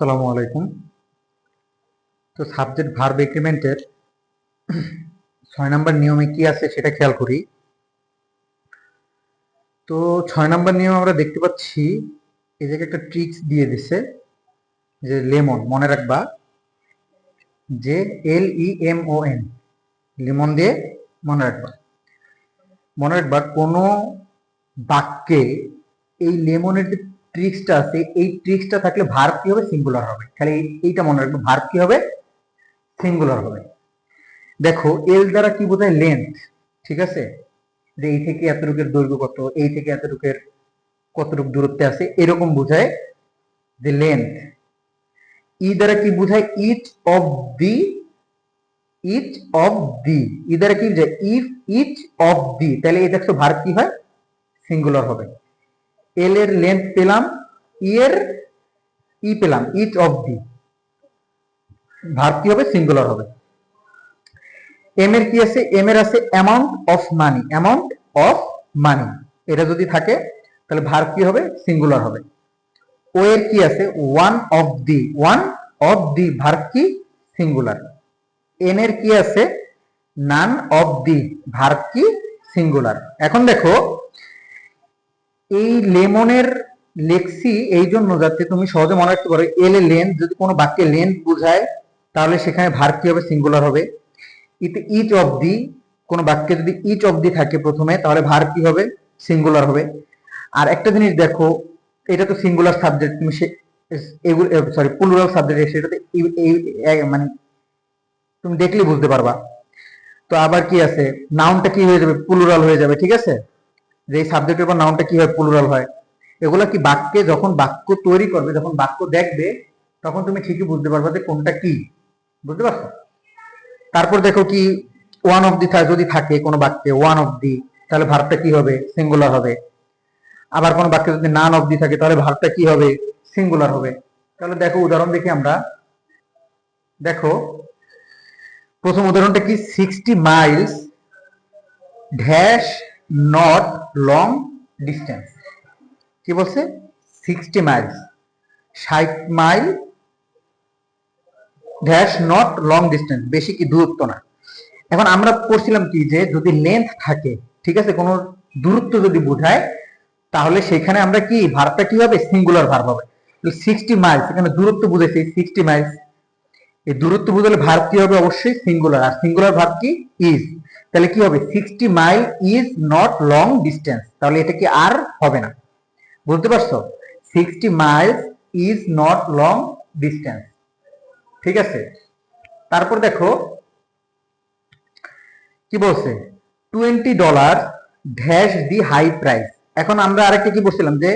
আসসালামু আলাইকুম। তো সাবজেক্ট ভার্ব এগ্রিমেন্টের 6 নম্বর নিয়মে কি আছে সেটা খেয়াল করি। তো 6 নম্বর নিয়ম আমরা দেখতে পাচ্ছি এই জায়গায় একটা ট্রিক্স দিয়ে দিছে, যে লেমন, মনে রাখবা যে LEMON, লেমন দিয়ে মনে রাখবা কোনো বাক্যে এই লেমনের যে ট্রিক্সটা আছে, এই ট্রিক্সটা থাকলে ভার্ব কি হবে? সিঙ্গুলার হবে। খালি এইটা মনে রাখবা, ভার্ব কি হবে? সিঙ্গুলার হবে। দেখো এল দ্বারা কি বোঝায়? লেন্থ। ঠিক আছে, যে এই থেকে এতটুকের দৈর্ঘ্য কত, এই থেকে এতটুকের কতটুক দূরত্বে আছে, এরকম বোঝায় যে লেন্থ। ই দ্বারা কি বোঝায়? Each of the. Each of the, ই দ্বারা কি বোঝায়? ইফ ইচ অফ দি, তাহলে এই দেখছো ভার্ব কি হয়? সিঙ্গুলার হবে। এল এর লেন্থ পেলাম, ই এর ই পেলাম, ইচ অফ দি, ভার্ব কি হবে? সিঙ্গুলার হবে। এম এর কি আছে? এম এর আছে amount of money. Amount of money, এটা যদি থাকে তাহলে ভার্ব কি হবে? সিঙ্গুলার হবে। ও এর কি আছে? One of the. One of the, verb কি? সিঙ্গুলার। এন এর কি আছে? নান অফ দি, ভার্ব কি? সিঙ্গুলার। এখন দেখো এই লেমনের লেক্সি এই জন্য যাতে তুমি সহজে মনে রাখতে পারো। এল এর লেন্থ, যদি কোনো বাক্যে লেন্থ বোঝায় তাহলে সেখানে ভার্ব কি হবে? সিঙ্গুলার হবে। ইতে ইচ অফ দি, কোন বাক্যে যদি ইচ অফ দি থাকে প্রথমে, তাহলে ভার্ব কি হবে? সিঙ্গুলার হবে। আর একটা জিনিস দেখো, এটা তো সিঙ্গুলার সাবজেক্ট, তুমি এগুলো সরি প্লুরাল সাবজেক্ট, সেটাতে মানে তুমি দেখলে বুঝতে পারবা। তো আবার কি আছে? নাউনটা কি হয়ে যাবে? প্লুরাল হয়ে যাবে। ঠিক আছে, যে এই সাবজেক্টের পর নাউনটা কি হয়? প্লুরাল হয়। এগুলা কি বাক্যে যখন বাক্য তৈরি করবে, যখন বাক্য দেখবে, তখন তুমি ঠিকই বুঝতে পারবা যে কোনটা কি। বুঝতে পারছো? তারপর দেখো কি, ওয়ান অফ দি যদি থাকে কোনো বাক্যে ওয়ান অফ দি, তাহলে ভার্বটা কি হবে? সিঙ্গুলার হবে। আবার কোনো বাক্যে যদি নান অফ দি থাকে তাহলে ভার্বটা কি হবে? সিঙ্গুলার হবে। তাহলে দেখো উদাহরণ দেখি আমরা। দেখো প্রথম উদাহরণটা কি? 60 Miles dash not long distance. কি বলছে? 60 Miles, 60 mile dash not long distance, বেশি কি দূরত্ব না। এখন আমরা পড়ছিলাম কি, যে যদি লেন্থ থাকে, ঠিক আছে, কোনো দূরত্ব যদি বোঝায়, তাহলে সেখানে আমরা কি ভার্বটা কি হবে? সিঙ্গুলার ভার্ব হবে। 60 মাইলস, এখানে দূরত্ব বুঝেছি 60 মাইলস, এই দূরত্ব বুঝালে ভার্ব কি হবে? অবশ্যই সিঙ্গুলার। আর সিঙ্গুলার ভার্ব কি? ইজ। তাহলে কি হবে? 60 mile is not long distance, তাহলে এটা কি আর হবে না। বুঝতে পারছো? 60 Miles is not long distance. ঠিক আছে, তারপর দেখো কি বলছে? $20 ড্যাশ দি হাই প্রাইস। এখন আমরা আরেকটা কি বলছিলাম, যে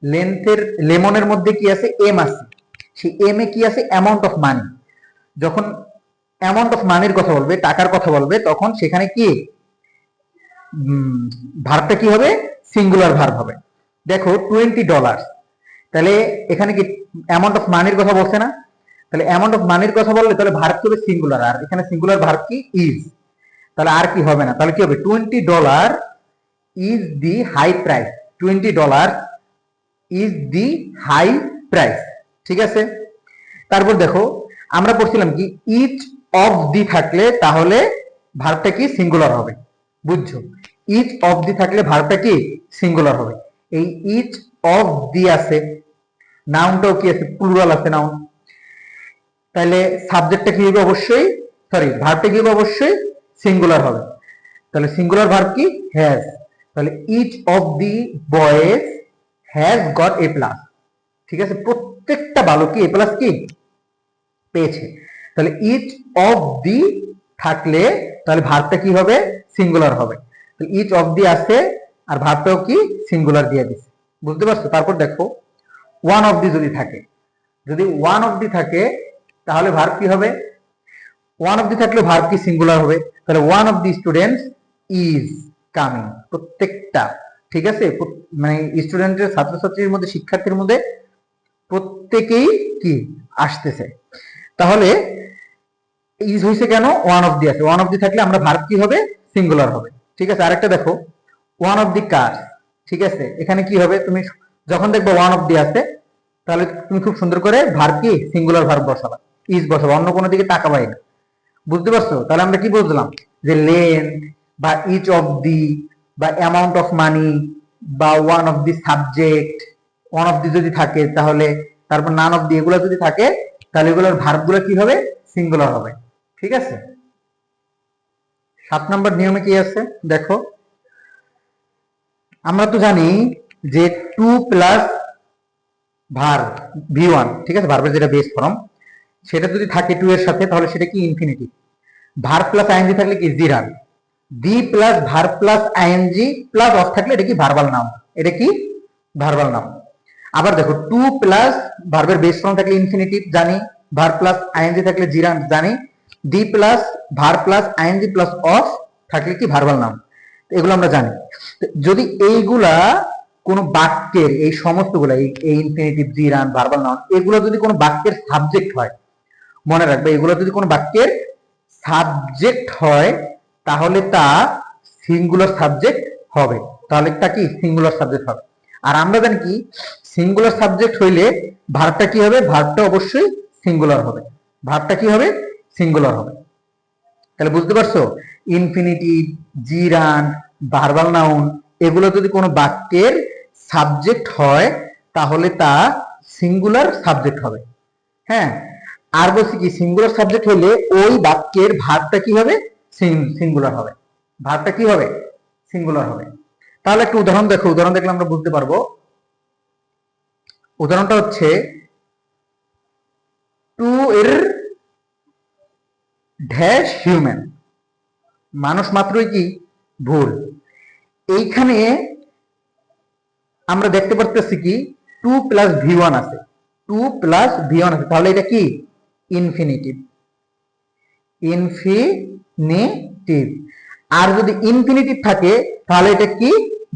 লেন্থের লেমনের মধ্যে কি আছে? এম আছে। সেই এম এ কি আছে? Amount of money. যখন অ্যামাউন্ট অফ মানির কথা বলবে, টাকার কথা বলবে, তখন সেখানে কি ভার্বটা কি হবে? সিঙ্গুলার ভার্ব হবে। দেখো $20, তাহলে এখানে কি অ্যামাউন্ট অফ মানির কথা বলছে না? তাহলে অ্যামাউন্ট অফ মানির কথা বললে তাহলে ভার্ব হবে সিঙ্গুলার, আর এখানে সিঙ্গুলার ভার্ব কি? ইজ। তাহলে আর কি হবে না, তাহলে কি হবে? $20 is the high price. $20 is the high price. ঠিক আছে, তারপর দেখো আমরা পড়ছিলাম কি, ইচ অফ দি থাকলে তাহলে ভার্বটা কি? সিঙ্গুলার হবে। বুঝছো? ইচ অফ দি থাকলে ভার্বটা কি? সিঙ্গুলার হবে। এই ইচ অফ দি আছে, নাউনটাও কি আছে? প্লুরাল আছে নাউন। তাহলে সাবজেক্টটা কি হবে? অবশ্যই সরি ভার্বটা কি হবে? অবশ্যই সিঙ্গুলার হবে। তাহলে সিঙ্গুলার ভার্ব কি? হ্যাজ। তাহলে each of the boys has got a plus. ঠিক আছে, প্রত্যেকটা বালকই এ প্লাস কি পেয়েছে। তাহলে ইচ অফ দি থাকলে তাহলে ভার্বটা কি হবে? সিঙ্গুলার হবে। তাহলে ইচ অফ দি আছে, আর ভার্বটাও কি? সিঙ্গুলার দিয়ে দিচ্ছে। বুঝতে পারছো? তারপর দেখো ওয়ান অফ দি যদি থাকে, যদি ওয়ান অফ দি থাকে তাহলে ভার্ব কি হবে? ওয়ান অফ দি থাকলে ভার্ব কি? সিঙ্গুলার হবে। তাহলে one of the students is coming. প্রত্যেকটা, ঠিক আছে, মানে স্টুডেন্টের, ছাত্রছাত্রীর মধ্যে, শিক্ষার্থীর মধ্যে প্রত্যেকেই কি? আসতেছে। তাহলে ইজ হয়েছে কেন? ওয়ান অফ দি আছে। ওয়ান অফ দি থাকলে আমরা ভার্ব কি হবে? সিঙ্গুলার হবে। ঠিক আছে, আরেকটা দেখো ওয়ান অফ দি কার। ঠিক আছে, এখানে কি হবে? তুমি যখন দেখবে ওয়ান অফ দি আছে, তাহলে তুমি খুব সুন্দর করে ভার্ব কি সিঙ্গুলার ভার্ব বসাবা, ইজ বসাবা, অন্য কোনো দিকে তাকাবাই না। বুঝতে পারছো? তাহলে আমরা কি বুঝলাম যে লেন্থ বা ইচ অফ দি বা অ্যামাউন্ট অফ মানি বা one of the subject, one of the যদি থাকে তাহলে, তারপর নান অফ দি, এগুলো যদি থাকে তাহলে এগুলোর ভার্বগুলো কি হবে? সিঙ্গুলার হবে। ঠিক আছে? 7 নম্বর নিয়মে কি আছে দেখো, আমরা তো জানি যে টু প্লাস ভার্ব ভি1, ঠিক আছে, ভার্বের যেটা বেস ফর্ম, সেটা যদি থাকে টু এর সাথে তাহলে সেটা কি ইনফিনিটিভ। ভার্ব প্লাস আইএনজি থাকলে কি জিরান। The plus verb plus ING plus of থাকলে এটা কি ভার্বাল নাউন, এটা কি ভার্বাল নাউন। আবার দেখো টু প্লাস ভার্বের বেস ফর্ম থাকলে ইনফিনিটিভ জানি, ভার্ব প্লাস আইএনজি থাকলে জিরান জানি, the plus verb plus ING plus of থাকলে কি ভার্বাল নাউন, এগুলো আমরা জানি। যদি এইগুলা কোন বাক্যের, এই সমস্তগুলা, এই ইনফিনিটিভ, জিরান, ভার্বাল নাউন, এগুলো যদি কোনো বাক্যের সাবজেক্ট হয়, মনে রাখবে এগুলো যদি কোনো বাক্যের সাবজেক্ট হয় তাহলে তা সিঙ্গুলার সাবজেক্ট হবে, তাহলে তা কি সিঙ্গুলার সাবজেক্ট হবে। আর আমরা জানি কি সিঙ্গুলার সাবজেক্ট হইলে ভার্বটা কি হবে? ভার্বটা অবশ্যই সিঙ্গুলার হবে, ভার্বটা কি হবে? সিঙ্গুলার হবে। তাহলে বুঝতে পারছো, ইনফিনিটিভ, জিরান, ভার্বাল নাউন, এগুলো যদি কোনো বাক্যের সাবজেক্ট হয় তাহলে তা সিঙ্গুলার সাবজেক্ট হবে। হ্যাঁ, আর বলছি কি সিঙ্গুলার সাবজেক্ট হলে ওই বাক্যের ভার্বটা কি হবে? সিঙ্গুলার হবে, ভার্বটা কি হবে? সিঙ্গুলার হবে। তাহলে একটা উদাহরণ দেখো, উদাহরণ দেখলে আমরা বুঝতে পারবো। উদাহরণটা হচ্ছে টু এর ড্যাশ হিউম্যান, মানুষ মাত্রই কি ভুল। এইখানে আমরা দেখতে পারতেছি কি টু প্লাস ভি1 আছে, টু প্লাস ভি1 আছে, তাহলে এটা কি ইনফিনিটিভ, ইনফিনিটিভ। আর যদি ইনফিনিটিভ থাকে তাহলে এটা কি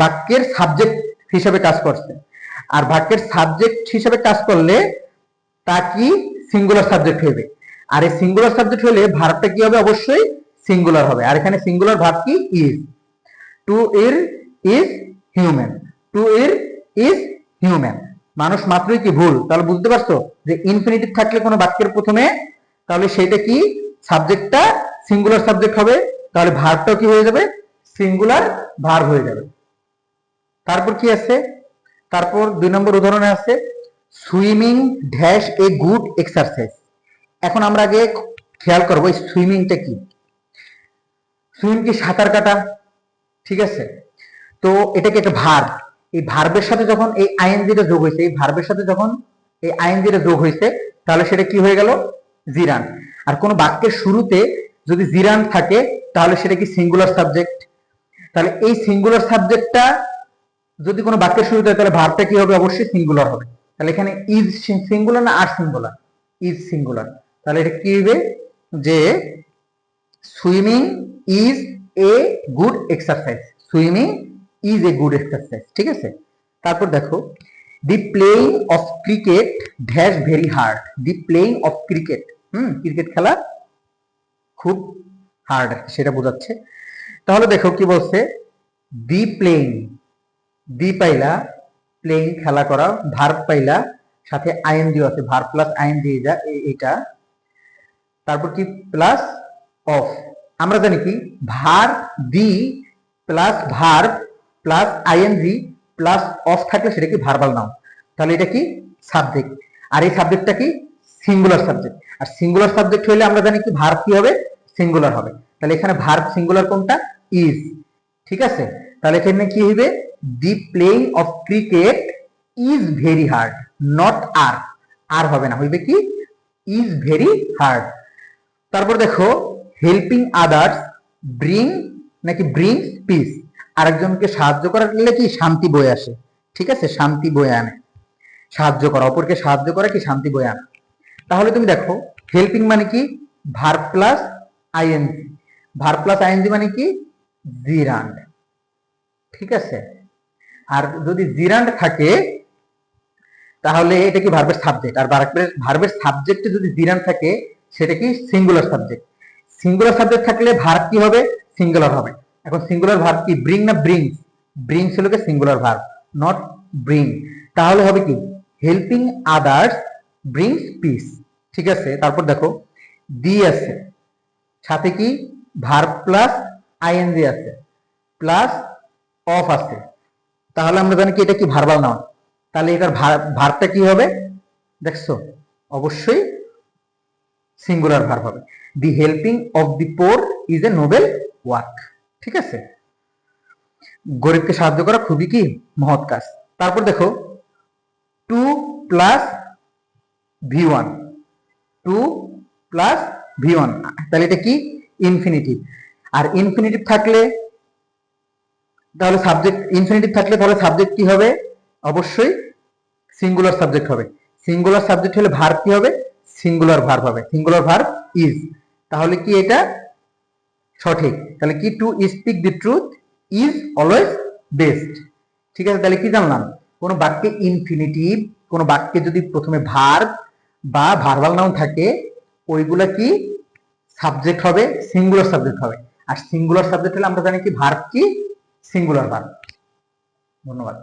বাক্যের সাবজেক্ট হিসেবে কাজ করছে, আর বাক্যের সাবজেক্ট হিসেবে কাজ করলে তা কি সিঙ্গুলার সাবজেক্ট হবে। আর এই সিঙ্গুলার সাবজেক্ট হলে ভার্বটা কি হবে? অবশ্যই সিঙ্গুলার হবে। আর এখানে সিঙ্গুলার ভার্ব কি ইজ, টু এর ইজ হিউম্যান, টু এর ইজ হিউম্যান, মানুষ মাত্রই কি ভুল। তাহলে বুঝতে পারছো যে ইনফিনিটিভ থাকলে কোনো বাক্যের প্রথমে, তাহলে সেটা কি সাবজেক্টটা সিঙ্গুলার সাবজেক্ট হবে, তাহলে ভার্বটাও কি হয়ে যাবে? সিঙ্গুলার ভার্ব হয়ে যাবে। তারপর কি আছে? তারপর 2 নম্বর উদাহরণে আছে swimming dash a good exercise. এখন আমরা আগে খেয়াল করবো সুইমিংটা কি। সুইমিং কি সাঁতার কাটা, ঠিক আছে। তো এটা কি একটা ভার্ব, এই ভার্বের সাথে যখন এই আইএনজিটা যোগ হয়েছে, এই ভার্বের সাথে যখন এই আইএনজিটা যোগ হয়েছে তাহলে সেটা কি হয়ে গেল? জিরান। আর কোন বাক্যের শুরুতে যদি জিরান থাকে তাহলে সেটা কি সিঙ্গুলার সাবজেক্ট। তাহলে এই সিঙ্গুলার সাবজেক্টটা যদি কোনো বাক্যের শুরুতে হয় তাহলে ভার্বটা কি হবে? অবশ্যই সিঙ্গুলার হবে। তাহলে এখানে ইজ সিঙ্গুলার না আর সিঙ্গুলার? Is singular. তাহলে এটা কি হবে যে swimming is a good exercise, swimming is a good exercise, ঠিক আছে। তারপর দেখো the playing of cricket dash very hard, the playing of cricket, cricket খেলা খুব হার্ড সেটা বোঝাচ্ছে। তাহলে দেখো কি বলছে, দি প্লেইং, দি পাইলা, প্লেইং খেলা করা, ভার্ব পাইলা, সাথে আইএনজি আছে, ভার্ব প্লাস আইএনজি এটা, তারপর কি প্লাস অফ। আমরা জানি কি verb the plus verb plus ING plus of থাকলে সেটা কি ভার্বাল নাউন, তাহলে এটা কি সাবজেক্ট। আর এই সাবজেক্টটা কি সিঙ্গুলার সাবজেক্ট। আর সিঙ্গুলার সাবজেক্ট হইলে আমরা জানি কি ভার্ব কি হবে? সিঙ্গুলার হবে। তাহলে এখানে ভার্ব সিঙ্গুলার কোনটা? ইজ, ঠিক আছে। তাহলে এখানে কি হইবে? The playing of cricket is very hard, not are, are হবে না, হইবে কি ইজ ভেরি হার্ড। তারপর দেখো হেল্পিং আদার্স ব্রিং নাকি ব্রিংস পিস, আরেকজনকে সাহায্য করার গেলে কি শান্তি বয়ে আসে, ঠিক আছে, শান্তি বয়ে আনে। সাহায্য করা, অপরকে সাহায্য করা কি শান্তি বয়ে আনা। তাহলে তুমি দেখো হেল্পিং মানে কি verb plus ING, verb plus ING মানে কি জিরান্ড, ঠিক আছে। আর যদি জিরান্ড থাকে তাহলে এটা কি ভার্বের সাবজেক্ট, আর ভার্বের সাবজেক্টে যদি জিরান্ড থাকে সেটা কি সিঙ্গুলার সাবজেক্ট। সিঙ্গুলার সাবজেক্ট থাকলে ভার্ব কি হবে? সিঙ্গুলার হবে। এখন সিঙ্গুলার ভার্ব কি ব্রিং না ব্রিংস? ব্রিংস হলো কি সিঙ্গুলার ভার্ব, নট ব্রিং। তাহলে হবে কি হেল্পিং আদার্স ব্রিংস পিস। ঠিক আছে, তারপর দেখো দি আছে, সাথে কি ভার্ব প্লাস আইএনজি আছে, প্লাস অফ আছে। তাহলে আমরা জানি কি এটা কি ভার্বাল নাউন, তাহলে এটার ভার্বটা কি হবে দেখছো, অবশ্যই সিঙ্গুলার ভার্ব হবে। The helping of the poor is a noble work. ঠিক আছে, গরিবকে সাহায্য করা খুবই কি মহৎ কাজ। তারপর দেখো to plus V1, two plus V1, তাহলে এটা কি ইনফিনিটিভ। আর ইনফিনিটিভ থাকলে তাহলে সাবজেক্ট, ইনফিনিটিভ থাকলে তাহলে সাবজেক্ট কি হবে, অবশ্যই সিঙ্গুলার সাবজেক্ট হবে। সিঙ্গুলার সাবজেক্ট হলে ভার্ব কি হবে, সিঙ্গুলার ভার্ব হবে, সিঙ্গুলার ভার্ব ইজ। তাহলে কি এটা সঠিক, তাহলে কি to speak the truth is always best. ঠিক আছে, তাহলে কি জানলাম, কোন বাক্যে ইনফিনিটিভ, কোন বাক্যে যদি প্রথমে ভার্ব বা ভার্বাল নাউন থাকে ওইগুলা কি সাবজেক্ট হবে, সিঙ্গুলার সাবজেক্ট হবে। আর সিঙ্গুলার সাবজেক্ট হলে আমরা জানি কি ভার্ব কি সিঙ্গুলার ভার্ব। ধন্যবাদ।